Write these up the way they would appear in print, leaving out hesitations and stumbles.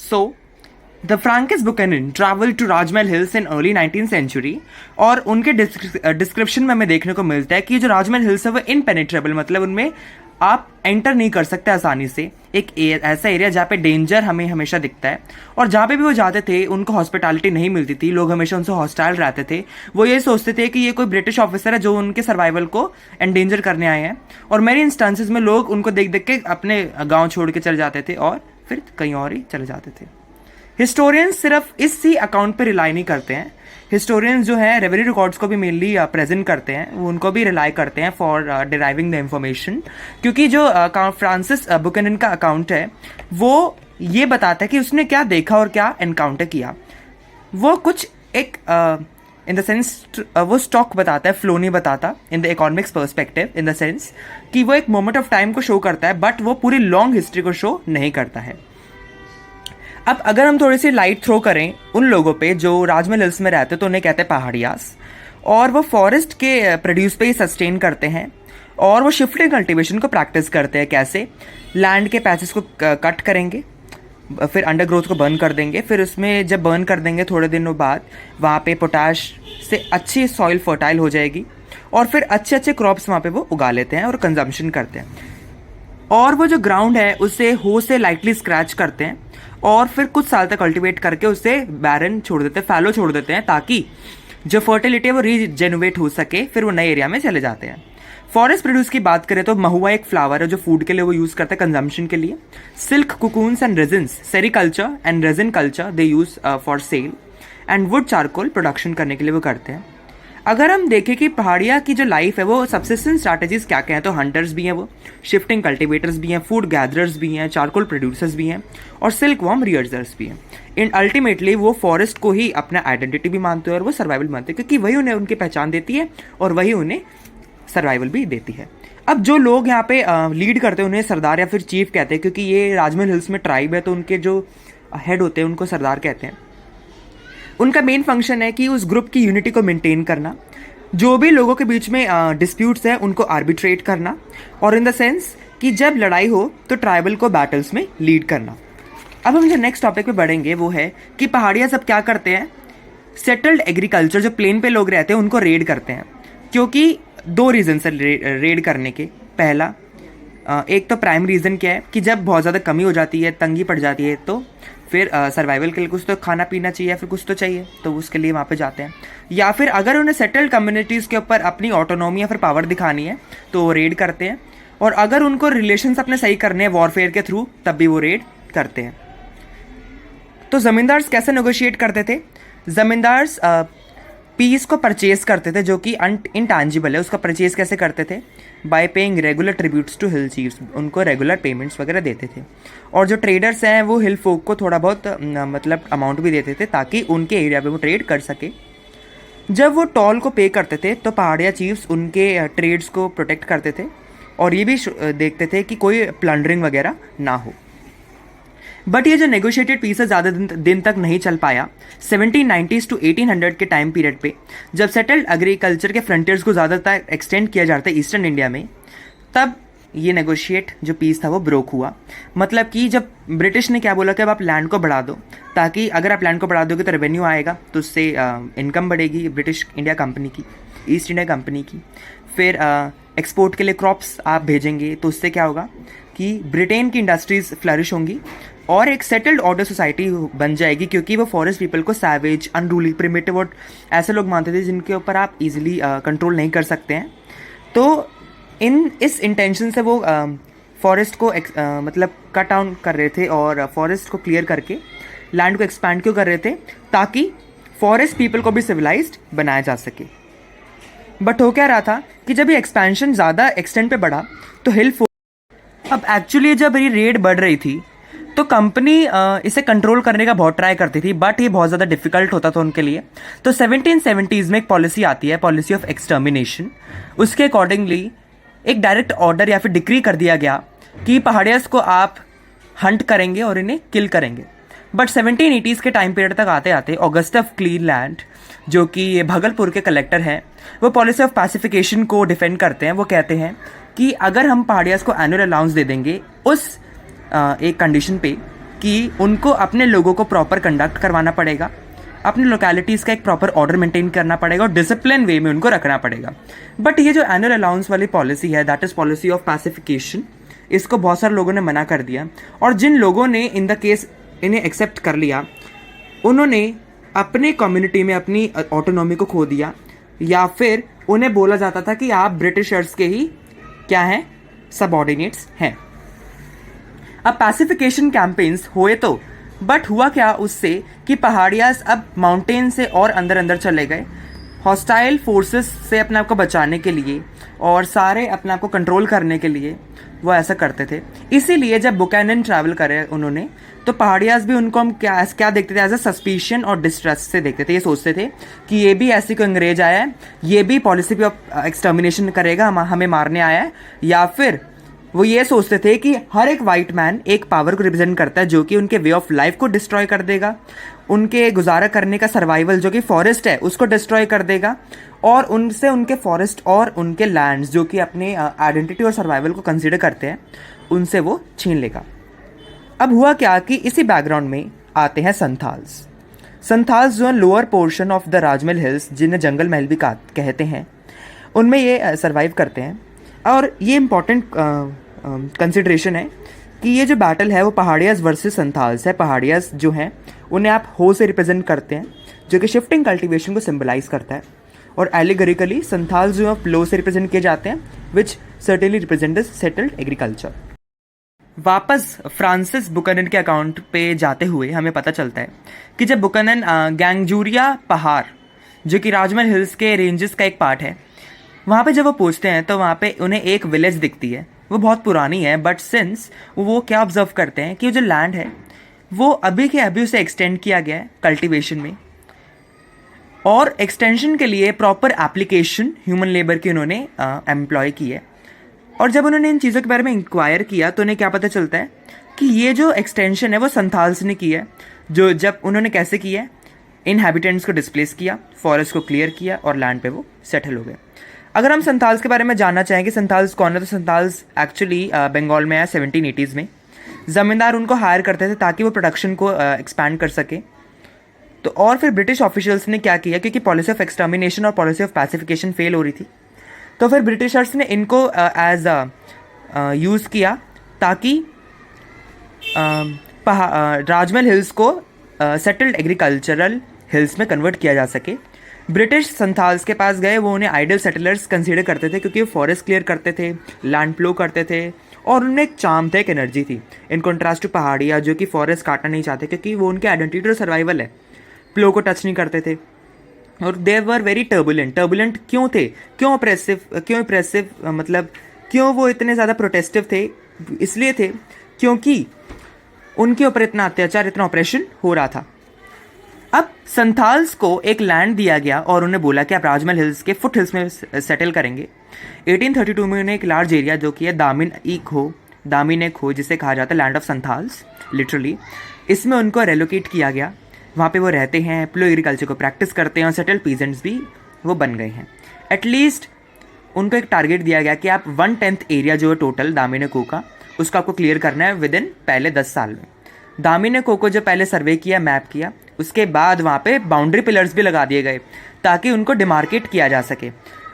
So, the Francis Buchanan traveled to Rajmahal hills in early 19th century और उनके description में हमें देखने को मिलता है कि जो राजमहल हिल्स है वो इनपेनिट्रेबल, मतलब उनमें आप एंटर नहीं कर सकते आसानी से। एक ऐसा एरिया जहाँ पे डेंजर हमें हमेशा दिखता है, और जहाँ पे भी वो जाते थे उनको हॉस्पिटैलिटी नहीं मिलती थी, लोग हमेशा उनसे हॉस्टाइल रहते थे। वो ये सोचते थे कि ये कोई ब्रिटिश ऑफिसर है जो उनके सर्वाइवल को एंडेंजर करने आए हैं, और मेरी इंस्टांसेस में लोग उनको देख देख के अपने गाँव छोड़ के चले जाते थे और फिर कहीं और ही चले जाते थे। हिस्टोरियंस सिर्फ इसी अकाउंट पे रिलाई नहीं करते हैं। हिस्टोरियंस जो है रेवेन्यू रिकॉर्ड्स को भी मेनली प्रेजेंट करते हैं, वो उनको भी रिलाई करते हैं फॉर डिराइविंग द इंफॉर्मेशन, क्योंकि जो फ्रांसिस बुकैनन का अकाउंट है वो ये बताता है कि उसने क्या देखा और क्या एनकाउंटर किया। वो कुछ एक इन द सेंस वो स्टॉक बताता है, फ्लो नहीं बताता in the economics perspective, in the sense कि वो एक मोमेंट ऑफ टाइम को शो करता है, बट वो पूरी लॉन्ग हिस्ट्री को शो नहीं करता है। अब अगर हम थोड़ी सी लाइट थ्रो करें उन लोगों पे जो राजमहल हिल्स में रहते हैं, तो उन्हें कहते हैं पहाड़ियास, और वो फॉरेस्ट के प्रोड्यूस पे ही सस्टेन करते हैं, और वो शिफ्टिंग कल्टीवेशन को प्रैक्टिस करते हैं। कैसे? लैंड के पैचेस को कट करेंगे, फिर अंडरग्रोथ को बर्न कर देंगे, फिर उसमें जब बर्न कर देंगे थोड़े दिनों बाद वहाँ पे पोटाश से अच्छी सॉइल फर्टाइल हो जाएगी, और फिर अच्छे अच्छे क्रॉप्स वहाँ पे वो उगा लेते हैं और कंजम्पशन करते हैं। और वो जो ग्राउंड है उसे हो से लाइटली स्क्रैच करते हैं, और फिर कुछ साल तक कल्टीवेट करके उसे बैरन छोड़ देते हैं, फैलो छोड़ देते हैं, ताकि जो फर्टिलिटी है वो रीजेनुवेट हो सके, फिर वो नए एरिया में चले जाते हैं। फॉरेस्ट प्रोड्यूस की बात करें तो महुआ एक फ्लावर है जो फूड के लिए वो यूज़ करते हैं, कंजम्पशन के लिए। Silk, cocoons and resins, sericulture and resin culture they use for sale, and wood charcoal production करने के लिए वो करते हैं। अगर हम देखें कि पहाड़िया की जो लाइफ है वो सबसिस्टेंस स्ट्रैटेजीज क्या क्या हैं, तो हंटर्स भी हैं, वो शिफ्टिंग कल्टीवेटर्स भी हैं, फूड गैदरर्स भी हैं, चारकोल प्रोड्यूसर्स भी हैं, और सिल्क वॉर्म रियर्सर्स भी हैं। इन अल्टीमेटली वो फॉरेस्ट को ही अपना आइडेंटिटी भी मानते हैं और वो सर्वाइवल मानते हैं, क्योंकि वही उन्हें उनकी पहचान देती है और वही उन्हें सर्वाइवल भी देती है। अब जो लोग यहाँ पे लीड करते हैं उन्हें सरदार या फिर चीफ कहते हैं, क्योंकि ये राजमहल हिल्स में ट्राइब है, तो उनके जो हेड होते हैं उनको सरदार कहते हैं। उनका मेन फंक्शन है कि उस ग्रुप की यूनिटी को मेंटेन करना, जो भी लोगों के बीच में डिस्प्यूट्स हैं उनको आर्बिट्रेट करना, और इन द सेंस कि जब लड़ाई हो तो ट्राइबल को बैटल्स में लीड करना। अब हम जो नेक्स्ट टॉपिक पे बढ़ेंगे वो है कि पहाड़िया सब क्या करते हैं। सेटल्ड एग्रीकल्चर, जो प्लेन पे लोग रहते हैं उनको रेड करते हैं, क्योंकि दो रीज़न है रेड करने के। पहला, एक तो प्राइम रीज़न क्या है कि जब बहुत ज़्यादा कमी हो जाती है, तंगी पड़ जाती है, तो फिर सर्वाइवल के लिए कुछ तो खाना पीना चाहिए या फिर कुछ तो चाहिए, तो उसके लिए वहाँ पे जाते हैं। या फिर अगर उन्हें सेटल्ड कम्युनिटीज़ के ऊपर अपनी ऑटोनॉमी या फिर पावर दिखानी है तो वो रेड करते हैं, और अगर उनको रिलेशंस अपने सही करने हैं वॉरफेयर के थ्रू, तब भी वो रेड करते हैं। तो ज़मींदार्स कैसे नेगोशिएट करते थे? ज़मींदार्स पीस को परचेज करते थे, जो कि इंटैंजिबल है, उसका परचेज कैसे करते थे? By paying regular tributes to hill chiefs, उनको रेगुलर पेमेंट्स वगैरह देते थे। और जो ट्रेडर्स हैं वो हिल फोक को थोड़ा बहुत मतलब अमाउंट भी देते थे, ताकि उनके एरिया पे वो ट्रेड कर सके। जब वो टॉल को पे करते थे तो पहाड़िया चीफ्स उनके ट्रेड्स को प्रोटेक्ट करते थे, और ये भी देखते थे कि कोई प्लंडरिंग वगैरह ना हो। बट ये जो नेगोशिएटेड पीस है ज़्यादा दिन तक नहीं चल पाया। 1790s टू 1800 के टाइम पीरियड पे जब सेटल्ड एग्रीकल्चर के फ्रंटियर्स को ज़्यादातर एक्सटेंड किया जाता है ईस्टर्न इंडिया में, तब ये नेगोशिएट जो पीस था वो ब्रोक हुआ। मतलब कि जब ब्रिटिश ने क्या बोला कि अब आप लैंड को बढ़ा दो, ताकि अगर आप लैंड को बढ़ा दोगे तो रेवेन्यू आएगा, तो उससे इनकम बढ़ेगी ब्रिटिश इंडिया कंपनी की, ईस्ट इंडिया कंपनी की। फिर एक्सपोर्ट के लिए क्रॉप्स आप भेजेंगे, तो उससे क्या होगा कि ब्रिटेन की इंडस्ट्रीज़ फ्लरिश होंगी और एक सेटल्ड ऑर्डर सोसाइटी बन जाएगी, क्योंकि वो फॉरेस्ट पीपल को सैवेज, अनरूली, प्रिमिटिव और ऐसे लोग मानते थे जिनके ऊपर आप इजीली कंट्रोल नहीं कर सकते हैं। तो इस इंटेंशन से वो फॉरेस्ट को मतलब कट डाउन कर रहे थे, और फॉरेस्ट को क्लियर करके लैंड को एक्सपैंड क्यों कर रहे थे? ताकि फॉरेस्ट पीपल को भी सिविलाइज्ड बनाया जा सके। बट हो क्या रहा था कि जब ये एक्सपेंशन ज़्यादा एक्सटेंड पे बढ़ा तो हिल अब एक्चुअली जब ये रेड बढ़ रही थी तो कंपनी इसे कंट्रोल करने का बहुत ट्राई करती थी, बट ये बहुत ज़्यादा डिफिकल्ट होता था उनके लिए। तो 1770s में एक पॉलिसी आती है, पॉलिसी ऑफ एक्सटर्मिनेशन। उसके अकॉर्डिंगली एक डायरेक्ट ऑर्डर या फिर डिक्री कर दिया गया कि पहाड़ियास को आप हंट करेंगे और इन्हें किल करेंगे। बट 1780s के टाइम पीरियड तक आते आते ऑगस्ट ऑफ क्लीनलैंड, जो कि भागलपुर के कलेक्टर हैं, वो पॉलिसी ऑफ पैसिफिकेशन को डिफेंड करते हैं। वो कहते हैं कि अगर हम पहाड़ियास को एनुअल अलाउंस दे देंगे उस एक कंडीशन पे कि उनको अपने लोगों को प्रॉपर कंडक्ट करवाना पड़ेगा, अपने लोकेलिटीज़ का एक प्रॉपर ऑर्डर मेंटेन करना पड़ेगा और डिसिप्लिन वे में उनको रखना पड़ेगा। बट ये जो एनुअल अलाउंस वाली पॉलिसी है, दैट इज़ पॉलिसी ऑफ पैसिफिकेशन, इसको बहुत सारे लोगों ने मना कर दिया। और जिन लोगों ने इन द केस इन्हें एक्सेप्ट कर लिया, उन्होंने अपने कम्युनिटी में अपनी ऑटोनॉमी को खो दिया, या फिर उन्हें बोला जाता था कि आप ब्रिटिशर्स के ही क्या हैं, सबऑर्डिनेट्स हैं। अब पैसिफिकेशन कैंपेन्स हुए तो, बट हुआ क्या उससे कि पहाड़ियाज अब माउंटेन से और अंदर अंदर चले गए, हॉस्टाइल फोर्सेस से अपने आप को बचाने के लिए और सारे अपने आप को कंट्रोल करने के लिए वो ऐसा करते थे। इसीलिए जब बुकैनन ट्रैवल करे उन्होंने, तो पहाड़ियाज भी उनको हम क्या देखते थे, एज अ सस्पिशन और डिस्ट्रस्ट से देखते थे। ये सोचते थे कि ये भी ऐसी कोई अंग्रेज आया है, ये भी पॉलिसी ऑफ एक्सटर्मिनेशन करेगा, हमें मारने आया है। या फिर वो ये सोचते थे कि हर एक वाइट मैन एक पावर को रिप्रेजेंट करता है जो कि उनके वे ऑफ लाइफ को डिस्ट्रॉय कर देगा, उनके गुजारा करने का सर्वाइवल जो कि फॉरेस्ट है उसको डिस्ट्रॉय कर देगा, और उनसे उनके फॉरेस्ट और उनके लैंड्स जो कि अपने आइडेंटिटी और सर्वाइवल को कंसीडर करते हैं, उनसे वो छीन लेगा। अब हुआ क्या कि इसी बैकग्राउंड में आते हैं संथाल्स। संथाल्स जो है lower portion of the Rajmahal hills, जिन्हें जंगल महल भी कहते हैं, उनमें ये सर्वाइव करते हैं। और ये इम्पॉर्टेंट कंसिडरेशन है कि ये जो बैटल है वो पहाड़ियाज वर्सेस संथाल्स है। पहाड़ियाज जो हैं उन्हें आप हो से रिप्रेजेंट करते हैं, जो कि शिफ्टिंग कल्टीवेशन को सिंबलाइज करता है, और एलिगोरिकली संथाल्स जो है प्लो से रिप्रेजेंट किए जाते हैं, विच सर्टेनली रिप्रेजेंट सेटल्ड एग्रीकल्चर। वापस फ्रांसिस बुकनन के अकाउंट पे जाते हुए हमें पता चलता है कि जब बुकनन गैंगजूरिया पहाड़, जो कि राजमहल हिल्स के रेंजेस का एक पार्ट है, वहाँ पे जब वो पहुँचते हैं तो वहाँ पे उन्हें एक विलेज दिखती है। वो बहुत पुरानी है, बट सिंस वो क्या ऑब्जर्व करते हैं कि जो लैंड है वो अभी के अभी उसे एक्सटेंड किया गया है कल्टीवेशन में, और एक्सटेंशन के लिए प्रॉपर एप्लीकेशन ह्यूमन लेबर की उन्होंने एम्प्लॉय की है। और जब उन्होंने इन चीज़ों के बारे में इंक्वायर किया तो उन्हें क्या पता चलता है कि ये जो एक्सटेंशन है वो संथाल्स ने की है। जो जब उन्होंने कैसे किया है, इनहैबिटेंट्स को डिस्प्लेस किया, फॉरेस्ट को क्लियर किया और लैंड पे वो सेटल हो गए। अगर हम संथाल्स के बारे में जानना चाहें कि संथाल्स कौन है, तो संथाल्स एक्चुअली बंगाल में है 1780s में। ज़मींदार उनको हायर करते थे ताकि वो प्रोडक्शन को एक्सपैंड कर सके। तो और फिर ब्रिटिश ऑफिशियल्स ने क्या किया, क्योंकि पॉलिसी ऑफ एक्सटर्मिनेशन और पॉलिसी ऑफ पैसिफिकेशन फेल हो रही थी, तो फिर ब्रिटिशर्स ने इनको एज यूज़ किया ताकि राजमहल हिल्स को सेटल्ड एग्रीकल्चरल हिल्स में कन्वर्ट किया जा सके। ब्रिटिश संथाल्स के पास गए, वो उन्हें आइडल सेटलर्स कंसीडर करते थे क्योंकि वो फॉरेस्ट क्लियर करते थे, लैंड प्लो करते थे, और उनमें एक चार्म था, एक एनर्जी थी, इन कॉन्ट्रास्ट टू पहाड़िया जो कि फॉरेस्ट काटना नहीं चाहते क्योंकि वो उनके आइडेंटिटी और सर्वाइवल है, प्लो को टच नहीं करते थे। और दे वर वेरी टर्बुलेंट क्यों थे, क्यों ऑप्रेसिव मतलब क्यों वो इतने ज़्यादा प्रोटेस्टिव थे, इसलिए थे क्योंकि उनके ऊपर इतना अत्याचार, इतना ऑपरेशन हो रहा था। अब संथाल्स को एक लैंड दिया गया और उन्हें बोला कि आप राजमहल हिल्स के फुट हिल्स में सेटल करेंगे। 1832 में उन्हें एक लार्ज एरिया जो कि है दामिन खो जिसे कहा जाता है लैंड ऑफ संथाल्स लिटरली, इसमें उनको रेलोकेट किया गया। वहाँ पे वो रहते हैं, प्लो एग्रीकल्चर को प्रैक्टिस करते हैं और सेटल पीजेंट्स भी वो बन गए हैं। एटलीस्ट उनको एक टारगेट दिया गया कि आप 1/10 एरिया जो है टोटल दामिन खो का, उसको आपको क्लियर करना है विद इन पहले 10 साल में। दामिन खो को जो पहले सर्वे किया, मैप किया, उसके बाद वहाँ पे बाउंड्री पिलर्स भी लगा दिए गए ताकि उनको डिमार्केट किया जा सके।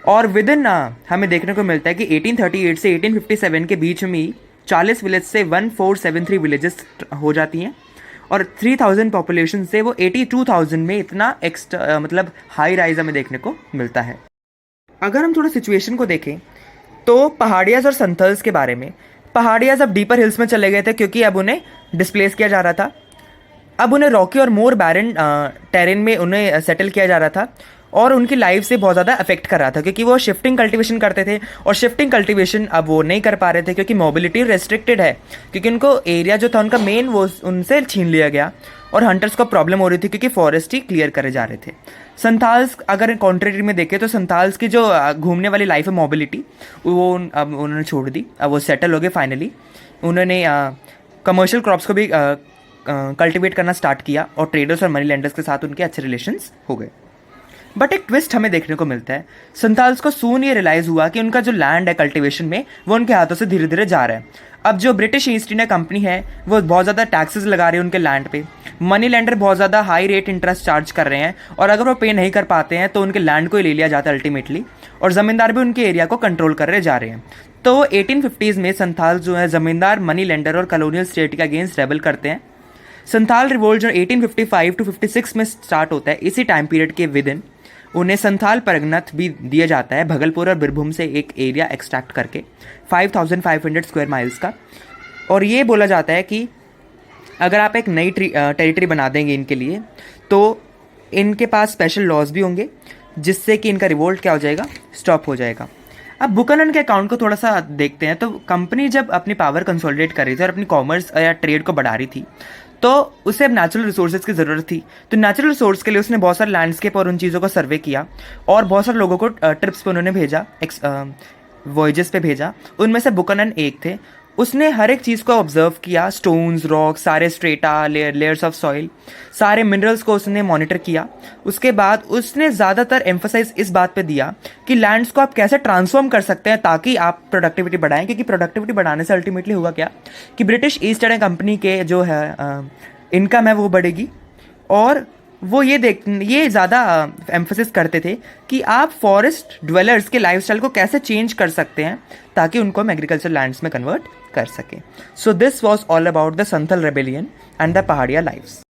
और विद इन हमें देखने को मिलता है कि 1838 से 1857 के बीच में 40 विलेज से 1473 विलेजेस हो जाती हैं, और 3000 पॉपुलेशन से वो 82,000 में इतना मतलब हाई राइज हमें देखने को मिलता है। अगर हम थोड़ा सिचुएशन को देखें तो पहाड़ियाज और संथल्स के बारे में, पहाड़ियाज अब डीपर हिल्स में चले गए थे क्योंकि अब उन्हें डिस्प्लेस किया जा रहा था। अब उन्हें रॉकी और मोर बैरन टेरेन में उन्हें सेटल किया जा रहा था, और उनकी लाइफ से बहुत ज़्यादा अफेक्ट कर रहा था क्योंकि वो शिफ्टिंग कल्टीवेशन करते थे, और शिफ्टिंग कल्टीवेशन अब वो नहीं कर पा रहे थे क्योंकि मोबिलिटी रेस्ट्रिक्टेड है, क्योंकि उनको एरिया जो था उनका मेन वो उनसे छीन लिया गया, और हंटर्स को प्रॉब्लम हो रही थी क्योंकि फॉरेस्ट ही क्लियर करे जा रहे थे। संथाल्स अगर कॉन्ट्रेरी में देखें तो संथाल्स की जो घूमने वाली लाइफ है, मोबिलिटी, वो अब उन्होंने छोड़ दी। अब वो सेटल हो गए फाइनली। उन्होंने कमर्शियल क्रॉप्स को भी कल्टिवेट करना स्टार्ट किया, और ट्रेडर्स और मनी लैंडर्स के साथ उनके अच्छे रिलेशंस हो गए। बट एक ट्विस्ट हमें देखने को मिलता है। संथाल्स को सून ये रियलाइज़ हुआ कि उनका जो लैंड है कल्टिवेशन में वो उनके हाथों से धीरे धीरे जा रहा है। अब जो ब्रिटिश ईस्ट इंडिया कंपनी है वो बहुत ज़्यादा टैक्सेस लगा रही है उनके लैंड पे, मनी लेंडर बहुत ज़्यादा हाई रेट इंटरेस्ट चार्ज कर रहे हैं, और अगर वो पे नहीं कर पाते हैं तो उनके लैंड को ही ले लिया जाता है अल्टीमेटली, और ज़मींदार भी उनके एरिया को कंट्रोल कर रहे जा रहे हैं। तो 1850s में संथाल जो है ज़मींदार, मनी लेंडर और कॉलोनियल स्टेट के अगेंस्ट रेबल करते हैं। संथाल रिवोल्ट जो 1855 टू 56 में स्टार्ट होता है, इसी टाइम पीरियड के विद इन उन्हें संथाल परगनत भी दिया जाता है, भगलपुर और बिरभूम से एक एरिया एक्सट्रैक्ट करके 5500 स्क्वायर माइल्स का। और ये बोला जाता है कि अगर आप एक नई टेरिटरी बना देंगे इनके लिए तो इनके पास स्पेशल लॉज भी होंगे जिससे कि इनका रिवोल्ट क्या हो जाएगा, स्टॉप हो जाएगा। अब बुकनन के अकाउंट को थोड़ा सा देखते हैं। तो कंपनी जब अपनी पावर कंसोलिडेट कर रही थी और अपनी कॉमर्स या ट्रेड को बढ़ा रही थी तो उसे अब नेचुरल रिसोर्सेज की ज़रूरत थी। तो नेचुरल रिसोर्स के लिए उसने बहुत सारे लैंडस्केप और उन चीज़ों को सर्वे किया और बहुत सारे लोगों को ट्रिप्स पे उन्होंने भेजा, वॉयजेस पे भेजा। उनमें से बुकनन एक थे। उसने हर एक चीज़ को ऑब्जर्व किया, स्टोन्स, रॉक, सारे स्ट्रेटा, लेयर्स ऑफ सॉइल, सारे मिनरल्स को उसने मॉनिटर किया। उसके बाद उसने ज़्यादातर एम्फोसाइज इस बात पे दिया कि लैंड्स को आप कैसे ट्रांसफॉर्म कर सकते हैं ताकि आप प्रोडक्टिविटी बढ़ाएं, क्योंकि प्रोडक्टिविटी बढ़ाने से अल्टीमेटली हुआ क्या कि ब्रिटिश ईस्ट इंडिया कंपनी के जो है इनकम है वो बढ़ेगी। और वो ये ज़्यादा एम्फोसिस करते थे कि आप फॉरेस्ट ड्वेलर्स के लाइफस्टाइल को कैसे चेंज कर सकते हैं ताकि उनको हम एग्रीकल्चर लैंड्स में कन्वर्ट कर सकें। So this was all about the Santhal rebellion and the Paharia lives.